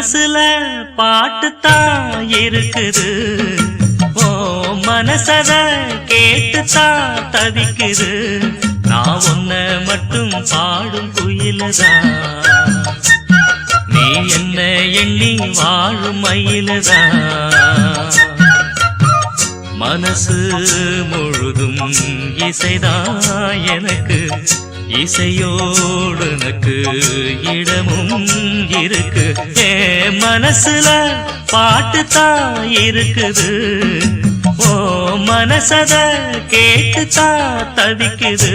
மனசுல பாட்டுத்தான் இருக்குது, ஓ மனசத கேட்டுத்தான் தவிக்குது. நான் உன்ன மட்டும் பாடும் குயிலதான், நீ என்ன எண்ணி வாழும் மயிலதான். மனசு முழுதும் இசைதான் எனக்கு, இசையோடு எனக்கு இடமும் இருக்கு. மனசுல பாட்டுத்தான் இருக்குது, ஓ மனசத கேட்டுத்தான் தவிக்குது.